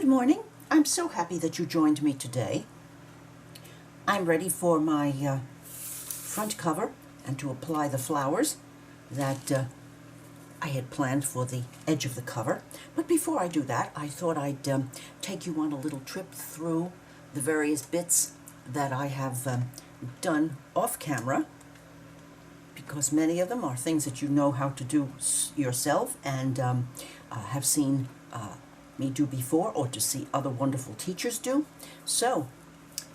Good morning. I'm so happy that you joined me today. I'm ready for my front cover and to apply the flowers that I had planned for the edge of the cover. But before I do that, I thought I'd take you on a little trip through the various bits that I have done off camera, because many of them are things that you know how to do yourself and have seen me do before, or to see other wonderful teachers do. So,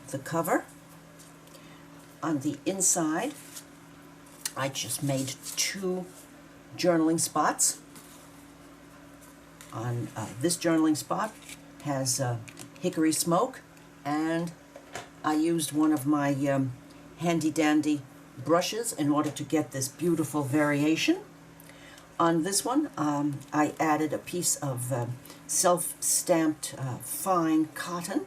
the cover, on the inside, I just made 2 journaling spots. On this journaling spot has hickory smoke, and I used one of my handy dandy brushes in order to get this beautiful variation. On this one, I added a piece of self-stamped fine cotton.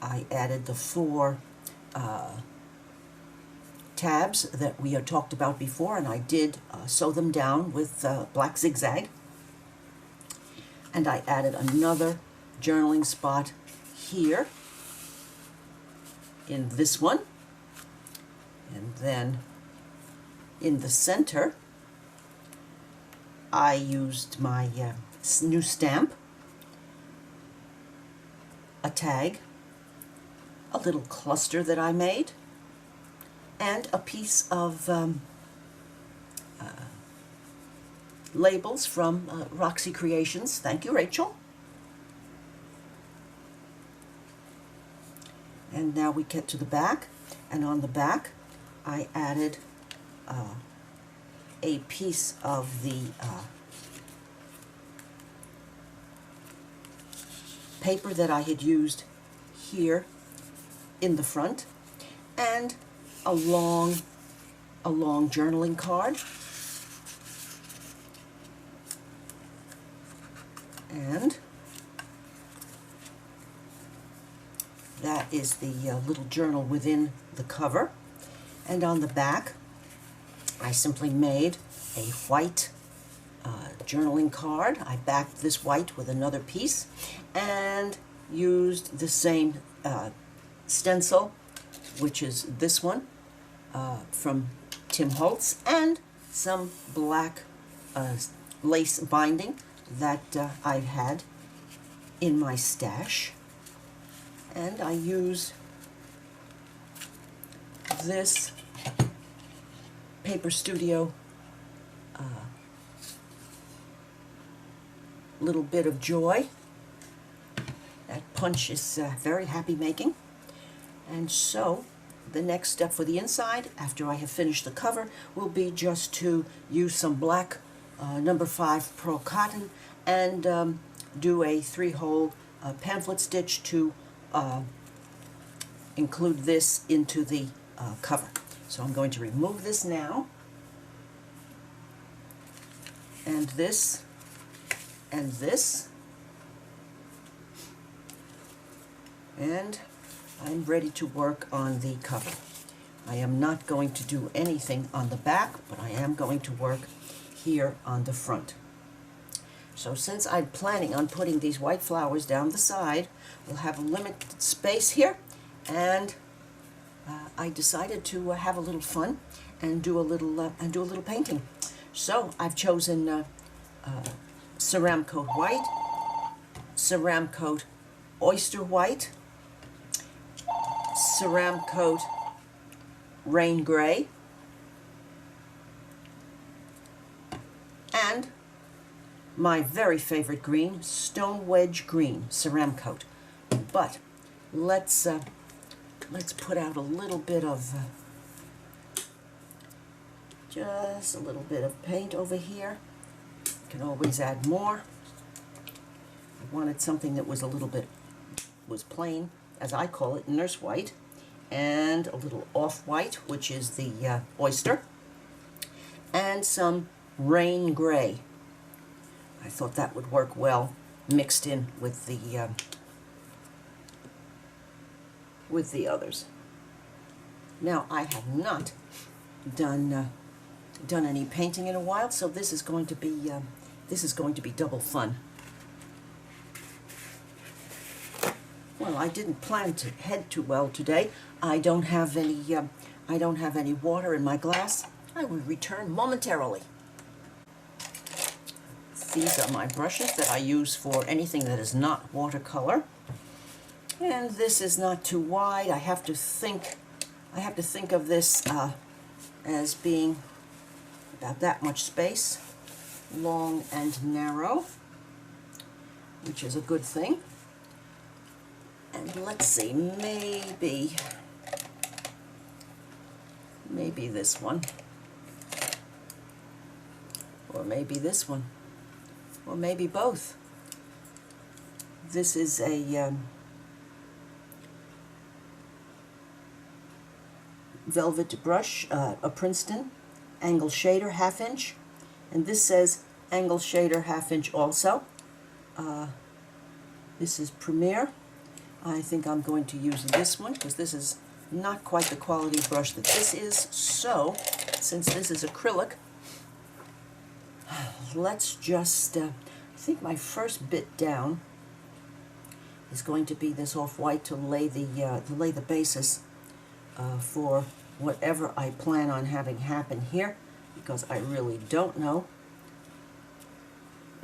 I added the 4 tabs that we had talked about before, and I did sew them down with black zigzag. And I added another journaling spot here in this one. And then in the center, I used my new stamp, a tag, a little cluster that I made, and a piece of labels from Roxy Creations. Thank you, Rachel. And now we get to the back, and on the back I added a piece of the paper that I had used here in the front, and a long journaling card. And that is the little journal within the cover. And on the back, I simply made a white journaling card. I backed this white with another piece and used the same stencil, which is this one from Tim Holtz, and some black lace binding that I had in my stash. And I use this Paper Studio little bit of joy. That punch is very happy making. And so the next step for the inside, after I have finished the cover, will be just to use some black number 5 pearl cotton and do a 3-hole pamphlet stitch to include this into the cover. So I'm going to remove this now, and this, and this, and I'm ready to work on the cover. I am not going to do anything on the back, but I am going to work here on the front. So since I'm planning on putting these white flowers down the side, we'll have a limited space here, and I decided to have a little fun and do a little painting. So I've chosen Ceramcoat White, Ceramcoat Oyster White, Ceramcoat Rain Gray, and my very favorite green, Stone Wedge Green, Ceramcoat. But let's put out a little bit of just a little bit of paint over here. You can always add more. I wanted something that was a little bit plain, as I call it, nurse white, and a little off-white, which is the oyster, and some rain gray. I thought that would work well mixed in with the others. Now, I have not done any painting in a while, so this is going to be double fun. Well, I didn't plan to head too well today. I don't have any water in my glass. I will return momentarily. These are my brushes that I use for anything that is not watercolor. And this is not too wide. I have to think of this as being about that much space, long and narrow, which is a good thing. And let's see, maybe this one, or maybe this one, or maybe both. This is a velvet brush, a Princeton angle shader 1/2 inch, and this says angle shader 1/2 inch also. This is Premier. I think I'm going to use this one because this is not quite the quality brush that this is. So, since this is acrylic, let's just, I think my first bit down is going to be this off-white to lay the basis for whatever I plan on having happen here, because I really don't know.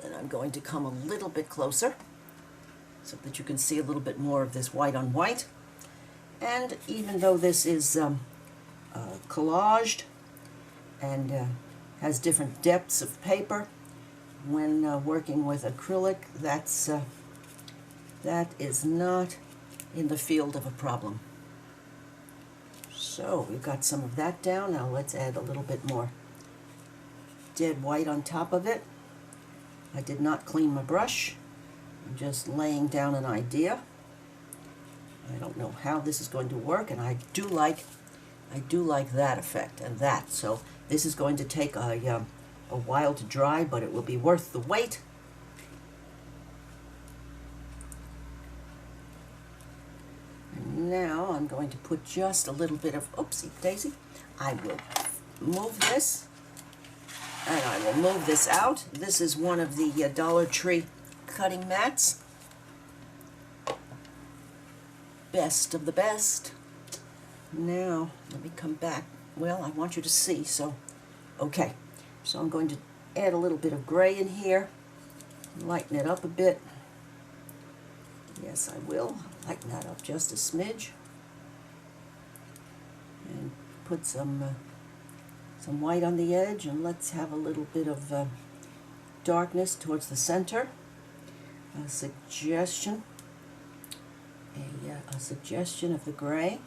Then I'm going to come a little bit closer so that you can see a little bit more of this white on white. And even though this is collaged and has different depths of paper, when working with acrylic, that is not in the field of a problem. So we've got some of that down. Now let's add a little bit more dead white on top of it. I did not clean my brush. I'm just laying down an idea. I don't know how this is going to work, and I do like that effect and that. So this is going to take a while to dry, but it will be worth the wait. And now I'm going to put just a little bit of, oopsie daisy. I will move this, and I will move this out. This is one of the Dollar Tree cutting mats. Best of the best. Now, let me come back. Well, I want you to see, so, okay. So I'm going to add a little bit of gray in here, lighten it up a bit. Yes, I will. Lighten that up just a smidge. And put some white on the edge, and let's have a little bit of darkness towards the center. A suggestion of the gray.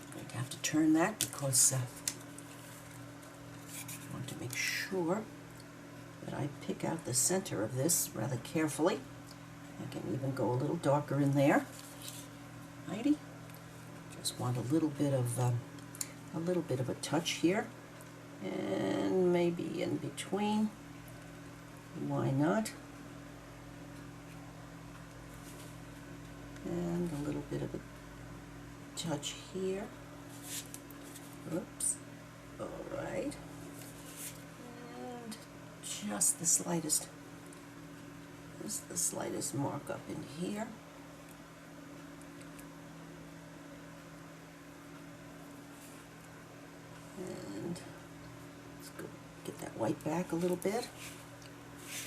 I'm going to have to turn that because I want to make sure that I pick out the center of this rather carefully. I can even go a little darker in there. Righty. Just want a little bit of a touch here, and maybe in between. Why not? And a little bit of a touch here. Oops. All right. And just the slightest markup in here. And let's go get that white back a little bit.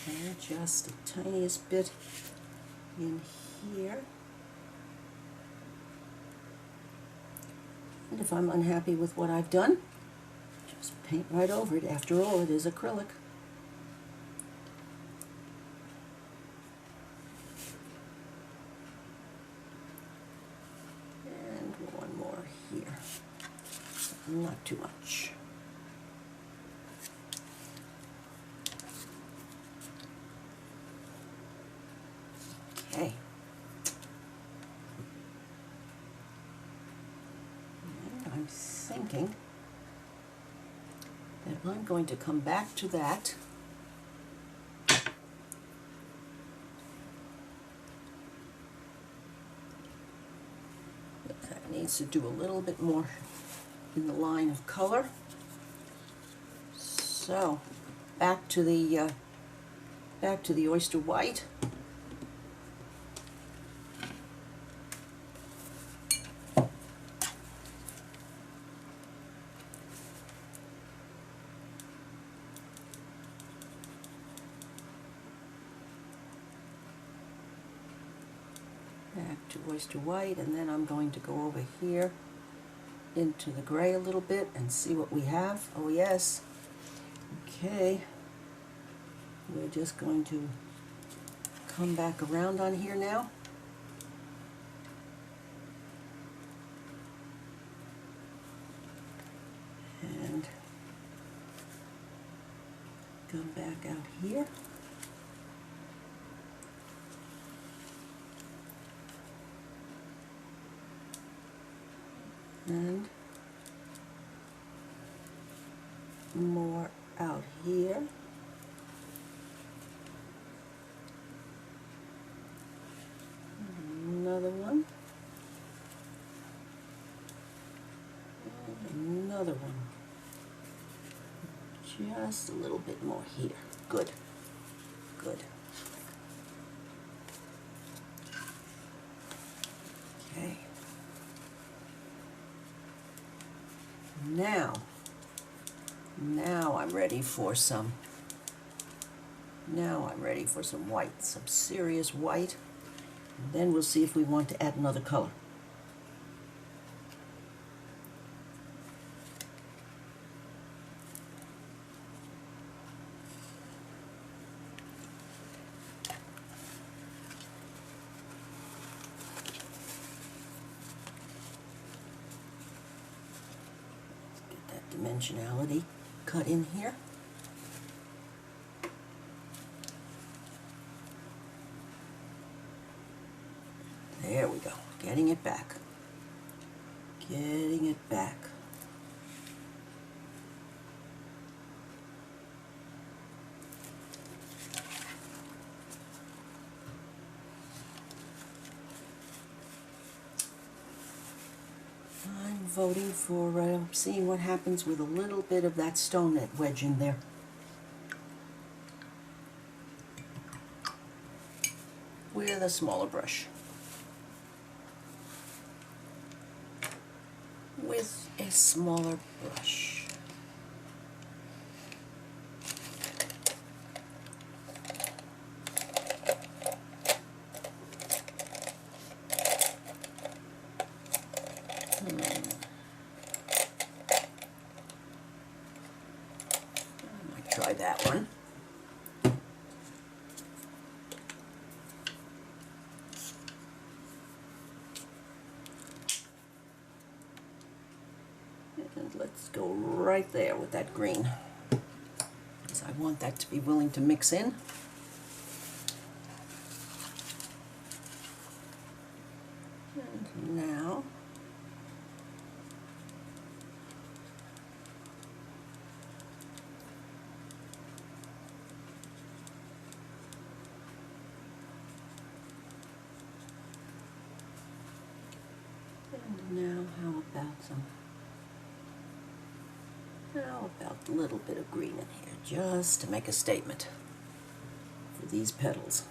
And just the tiniest bit in here. And if I'm unhappy with what I've done, just paint right over it. After all, it is acrylic. And one more here. Not too much. Okay. And I'm thinking that I'm going to come back to that needs to do a little bit more in the line of color. So, back to the oyster white. Back to oyster white, and then I'm going to go over here into the gray a little bit and see what we have. Oh yes. Okay. We're just going to come back around on here now. And come back out here. And more out here. Another one. And another one. Just a little bit more here. Good. Good. Okay. Now I'm ready for some white, some serious white, and then we'll see if we want to add another color. Dimensionality cut in here. There we go. Getting it back. Getting it back. I'm voting for seeing what happens with a little bit of that stone net wedge in there. With a smaller brush. With a smaller brush. Try that one. And let's go right there with that green, because I want that to be willing to mix in. And now how about a little bit of green in here, just to make a statement for these petals.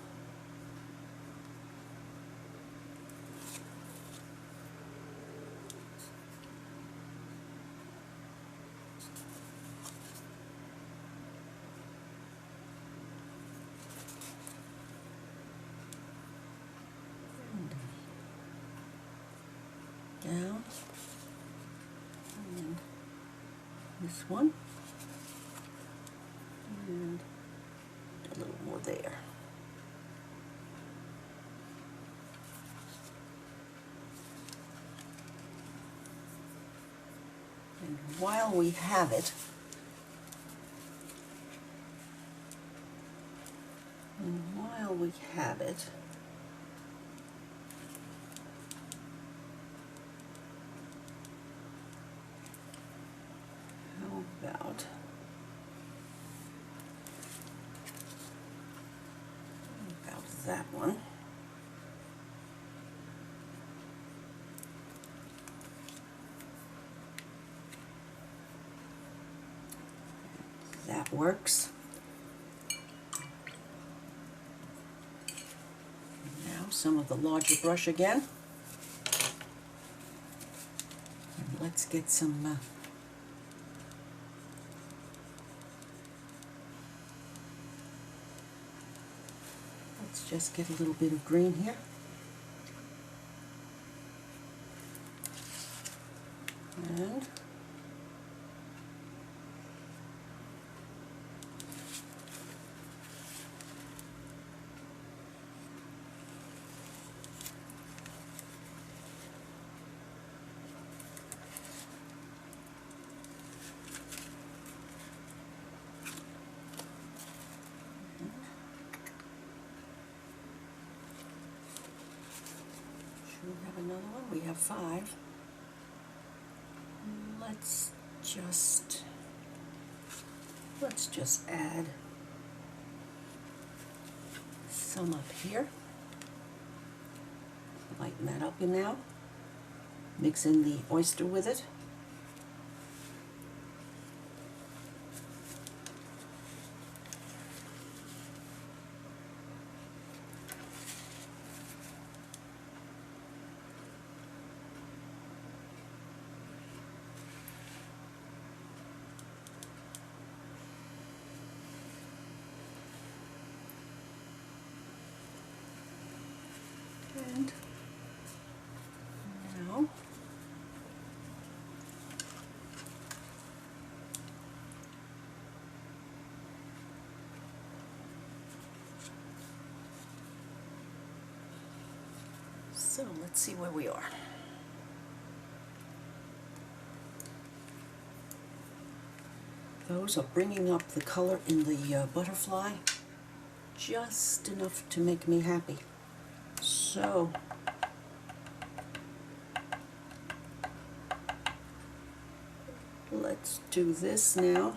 Down, and this one, and a little more there. And while we have it, about that one. That that works. Now some of the larger brush again. And let's get some let's just get a little bit of green here. And should we have another one? We have 5. Let's just add some up here. Lighten that up now. Mix in the oyster with it. And now so let's see where we are. Those are bringing up the color in the butterfly just enough to make me happy. So let's do this now.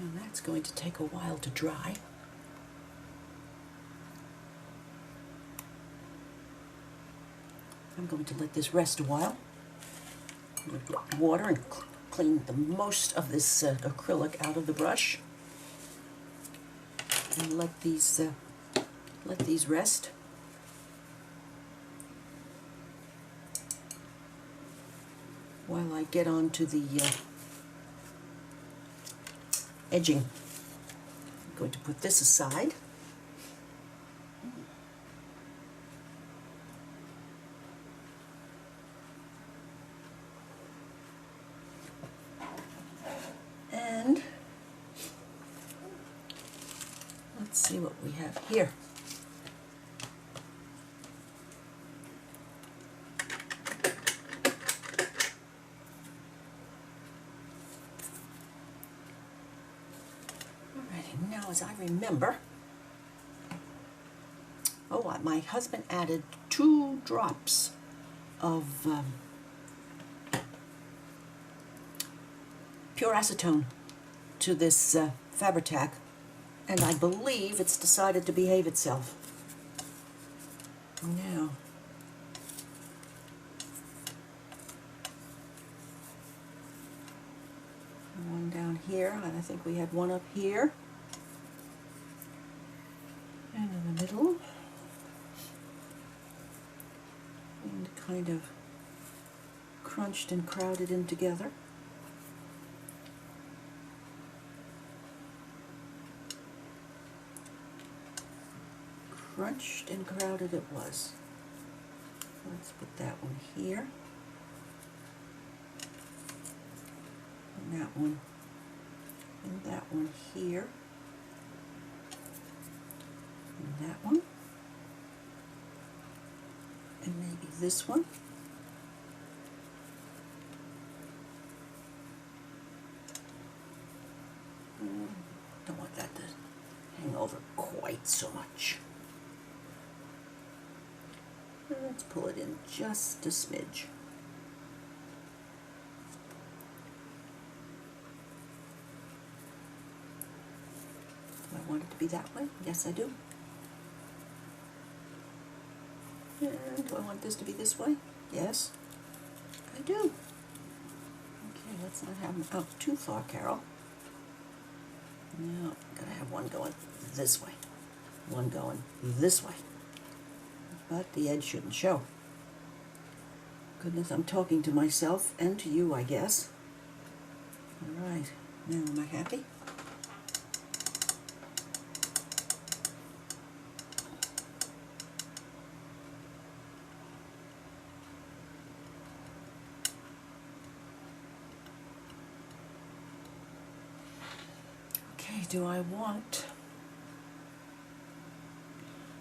And that's going to take a while to dry. I'm going to let this rest a while. I'm going to put water and clean the most of this acrylic out of the brush. And let these rest. While I get on to the edging. I'm going to put this aside. And let's see what we have here. Now, as I remember, my husband added 2 drops of pure acetone to this Fabri-Tac, and I believe it's decided to behave itself. Now, one down here, and I think we had one up here. And in the middle, and kind of crunched and crowded in together. Crunched and crowded it was. Let's put that one here, and that one here. And that one, and maybe this one, don't want that to hang over quite so much. Let's pull it in just a smidge. Do I want it to be that way? Yes, I do. And do I want this to be this way? Yes, I do. Okay, let's not have them out too far, Carol. No, gotta have one going this way, one going this way. But the edge shouldn't show. Goodness, I'm talking to myself and to you, I guess. All right, now am I happy? Okay, do I want...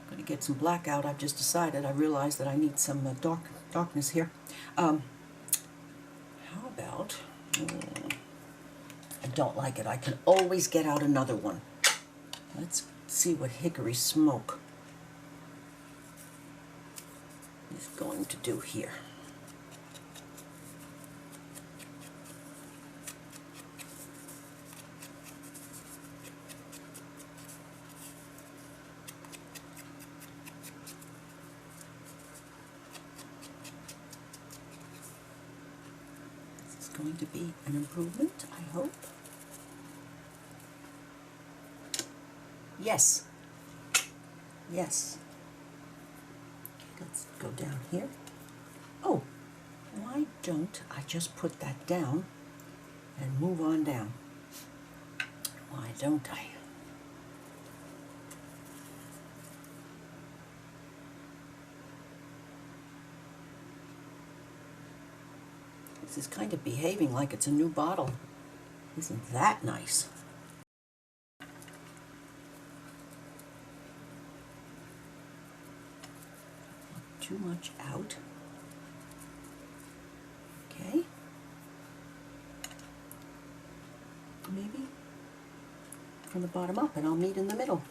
I'm going to get some black out. I've just decided, I realized that I need some darkness here. How about... I don't like it. I can always get out another one. Let's see what Hickory Smoke is going to do here. This is going to be an improvement, I hope. Yes. Yes. Okay, let's go down here. Oh, why don't I just put that down and move on down? Why don't I? This is kind of behaving like it's a new bottle. Isn't that nice? Too much out. Okay. Maybe from the bottom up, and I'll meet in the middle.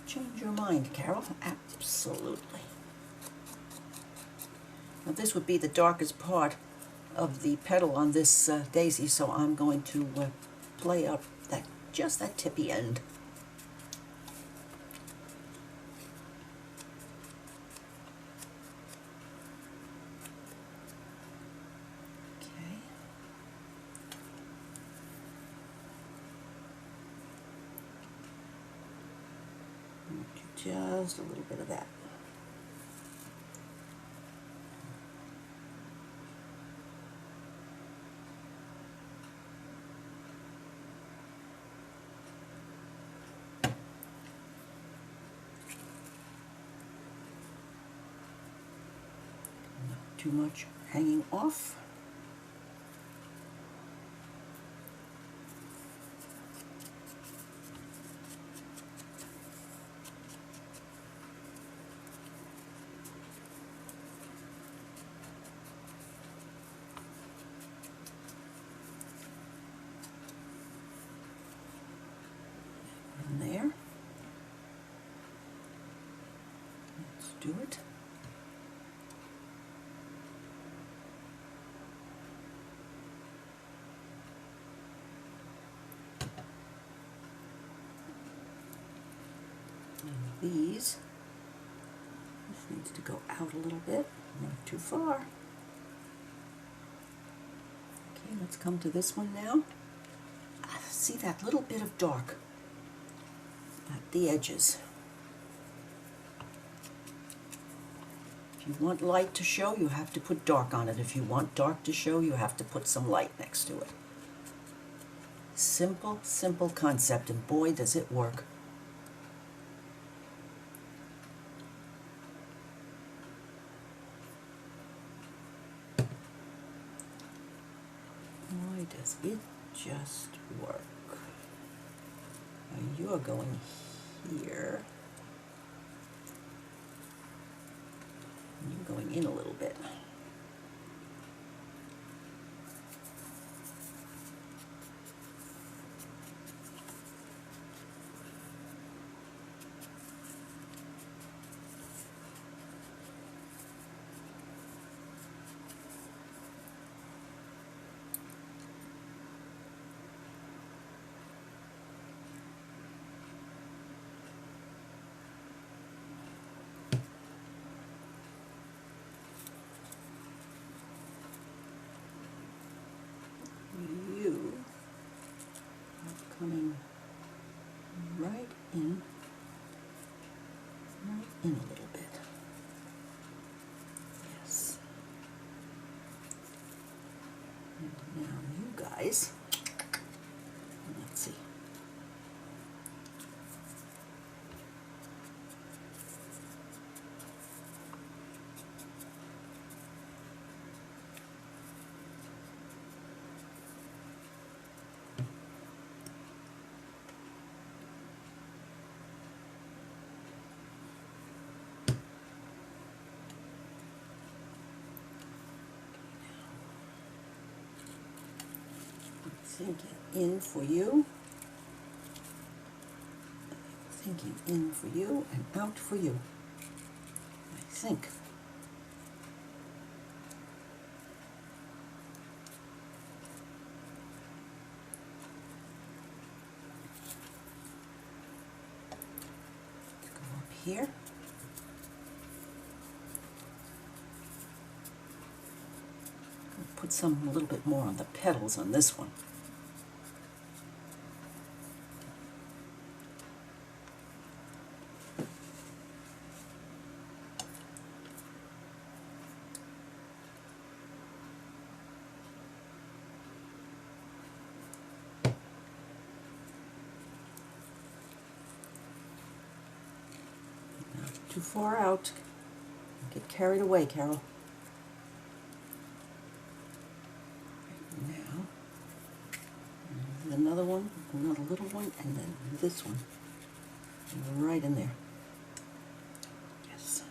Change your mind, Carol. Absolutely. Now this would be the darkest part of the petal on this daisy, so I'm going to play up just that tippy end. Just a little bit of that. Not too much hanging off. There. Let's do it. And this needs to go out a little bit, not too far. Okay, let's come to this one now. See that little bit of dark at the edges. If you want light to show, you have to put dark on it. If you want dark to show, you have to put some light next to it. Simple, simple concept, and boy, does it work. Boy, does it just work. Now you are going here. And you're going in a little bit. coming right in a little bit. Yes. And now you guys, let's see. Thinking in for you, thinking in for you, and out for you, I think. Let's go up here. Put some a little bit more on the petals on this one. Too far out. Get carried away, Carol. Now, another one, another little one, and then this one. Right in there. Yes.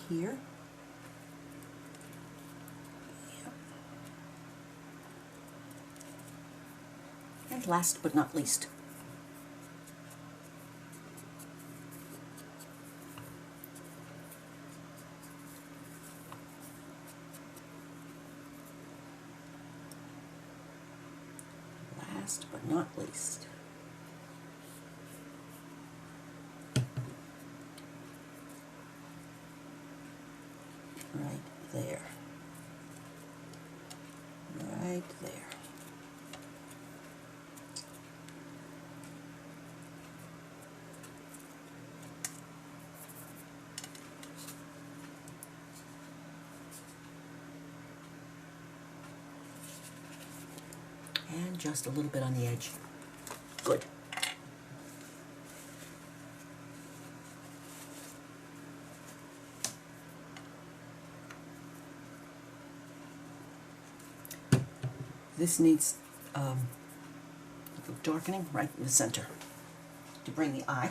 Here. Yep. And last but not least, right there, right there. And just a little bit on the edge. Good. This needs a little darkening right in the center to bring the eye.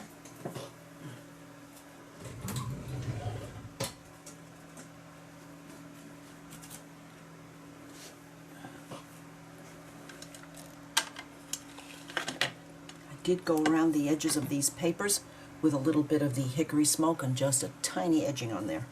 I did go around the edges of these papers with a little bit of the hickory smoke and just a tiny edging on there.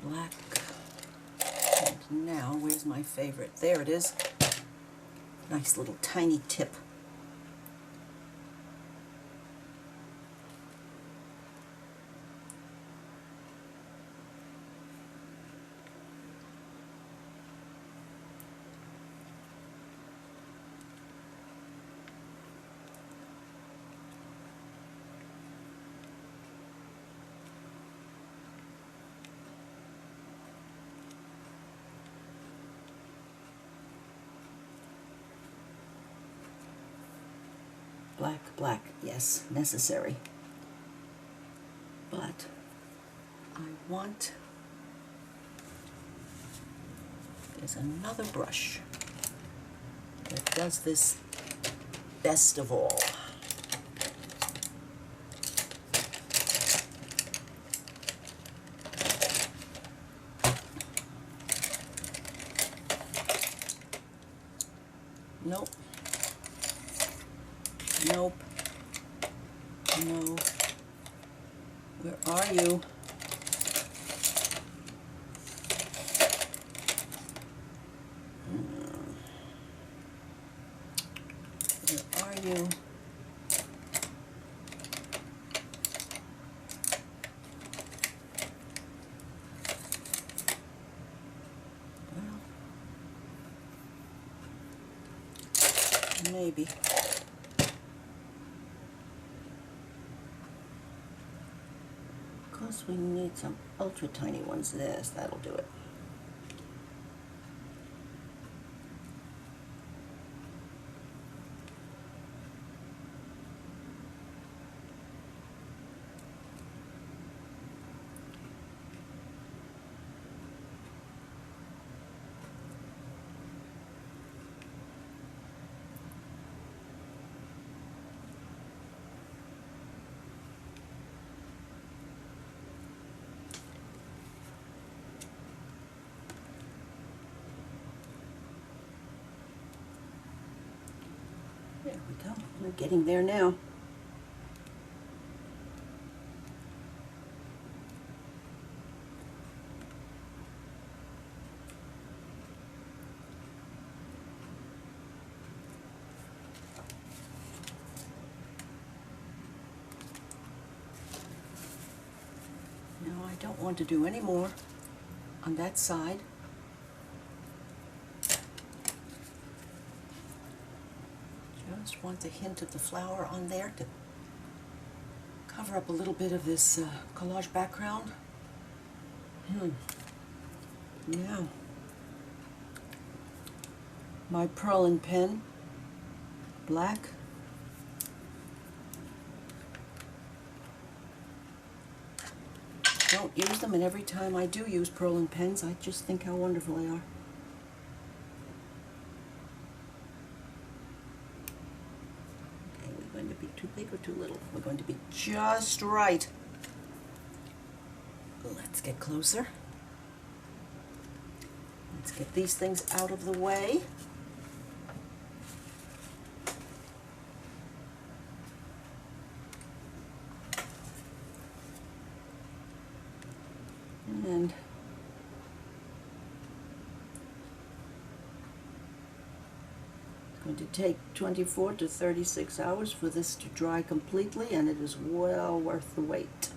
Black. And now, where's my favorite? There it is. Nice little tiny tip. Black, black, yes, necessary. But I want, there's another brush that does this best of all. Nope. Nope. No. Where are you? Where are you? Well, maybe. Of course, we need some ultra tiny ones. This, that'll do it. There we go. We're getting there now. Now I don't want to do any more on that side. Just want a hint of the flower on there to cover up a little bit of this collage background. Now, my Perlin pen, black. Don't use them, and every time I do use Perlin pens, I just think how wonderful they are. Okay, we're going to be too big or too little? We're going to be just right. Let's get closer. Let's get these things out of the way. And it's going to take 24 to 36 hours for this to dry completely, and it is well worth the wait.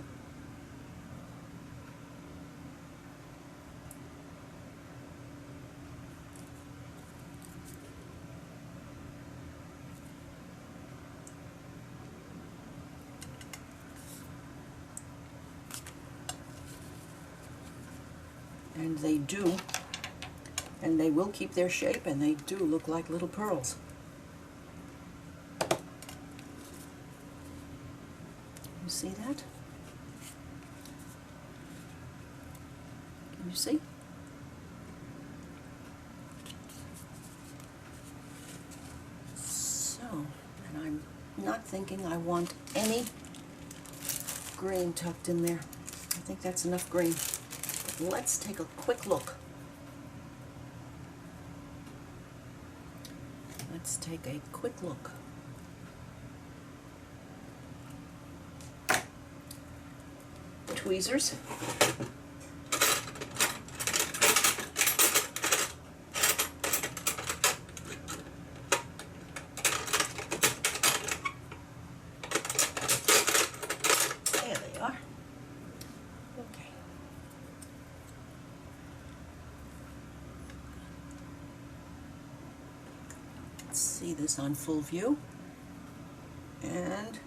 And they do, and they will keep their shape, and they do look like little pearls. You see that? Can you see? So, and I'm not thinking I want any green tucked in there. I think that's enough green. Let's take a quick look. Let's take a quick look. Tweezers. There they are. Okay. See this on full view, and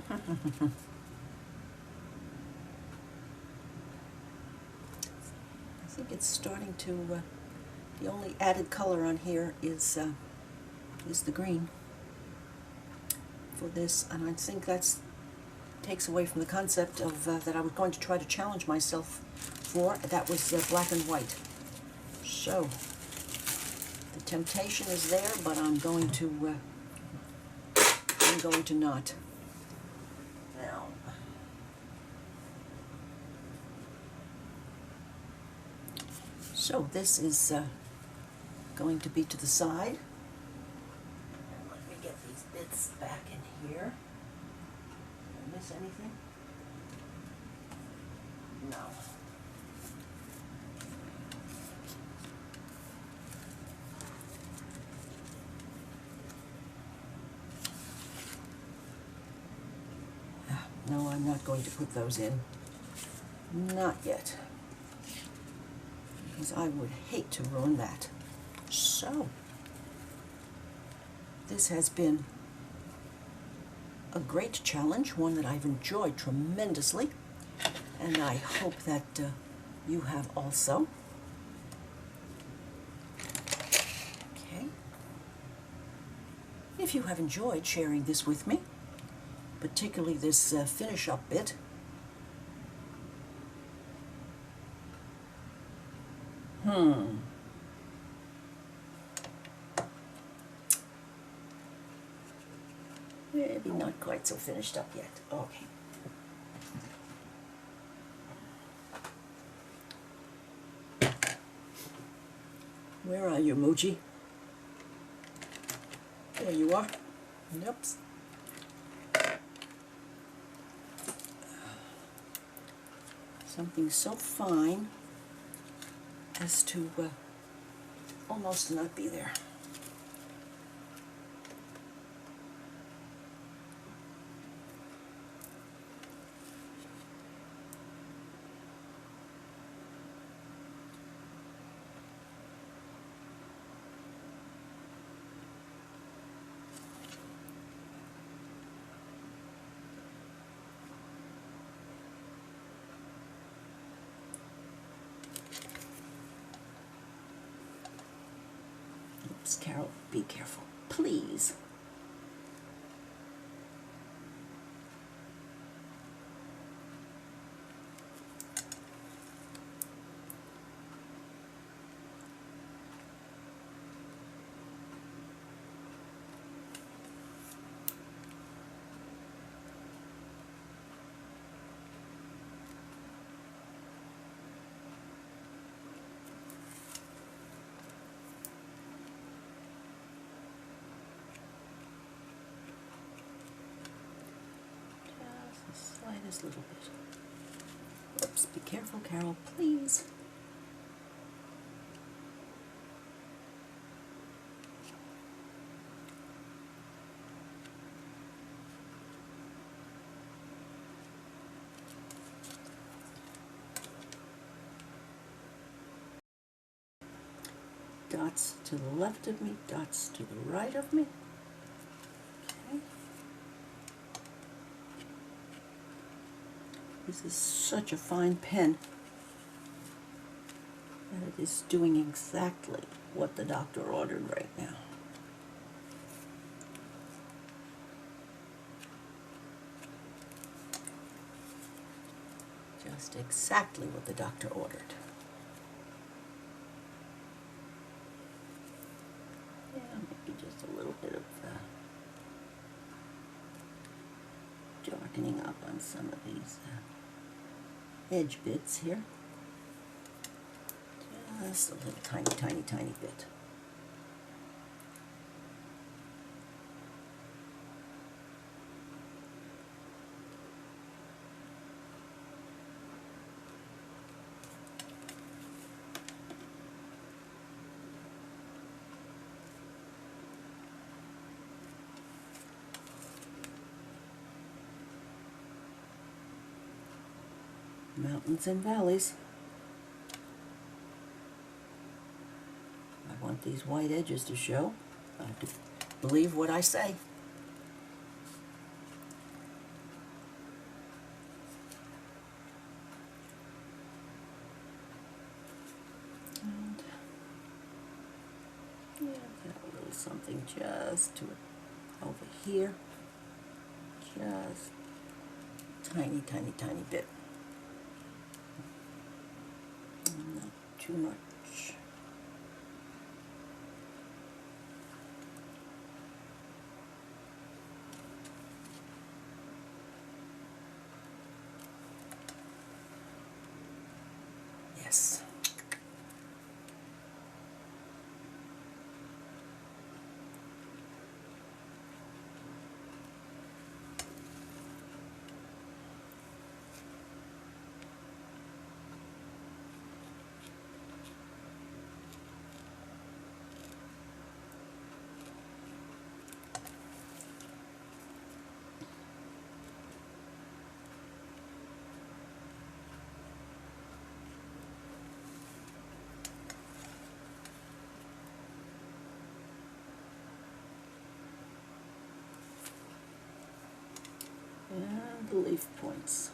I think it's starting to, the only added color on here is the green for this, and I think that's takes away from the concept of that I was going to try to challenge myself for. That was black and white. So the temptation is there, but I'm going to not. Now, so this is going to be to the side. And let me get these bits back in here. Did I miss anything? No. No, I'm not going to put those in. Not yet. Because I would hate to ruin that. So, this has been a great challenge, one that I've enjoyed tremendously, and I hope that you have also. Okay. If you have enjoyed sharing this with me, particularly this finish up bit, maybe not quite so finished up yet. Okay. Where are you, Moochie? There you are. Yep. Something so fine as to almost not be there. Oops, Carol, be careful, please. Slightest little bit. Oops, be careful, Carol, please. Dots to the left of me, dots to the right of me. Okay. This is such a fine pen that it is doing exactly what the doctor ordered right now. Just exactly what the doctor ordered. Yeah, maybe just a little bit of darkening up on some of these edge bits here. Just a little tiny bit. Mountains and valleys. I want these white edges to show. I have to believe what I say. something just to over here, just tiny, tiny, tiny bit. Not too much. Yes. And the leaf points.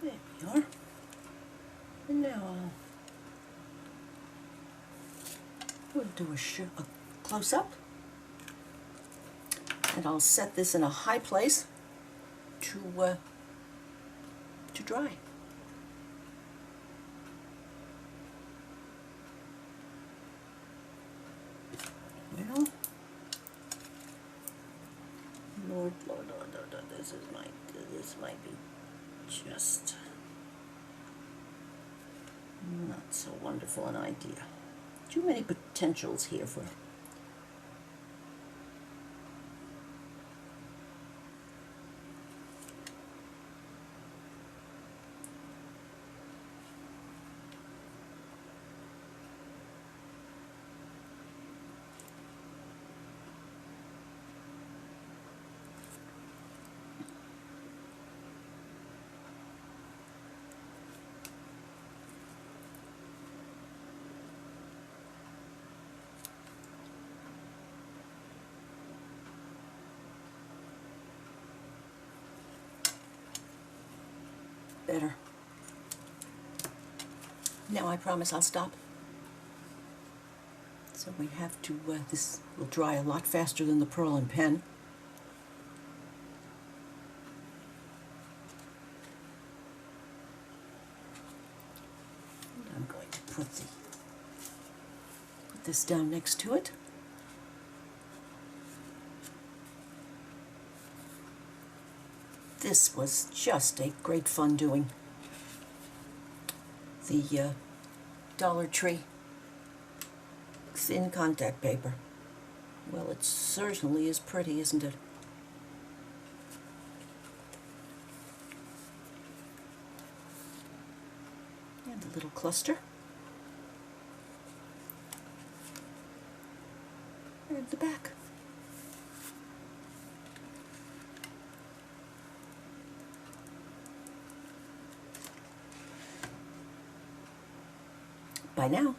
There we are. And now we'll do a close-up. And I'll set this in a high place to dry. Well, Lord, this might be just not so wonderful an idea. Too many potentials here for. Better. Now I promise I'll stop. So we have to, this will dry a lot faster than the Pearl and Pen. And I'm going to put this down next to it. This was just a great fun doing. The Dollar Tree thin contact paper. Well, it certainly is pretty, isn't it? And a little cluster. And the back. Bye now.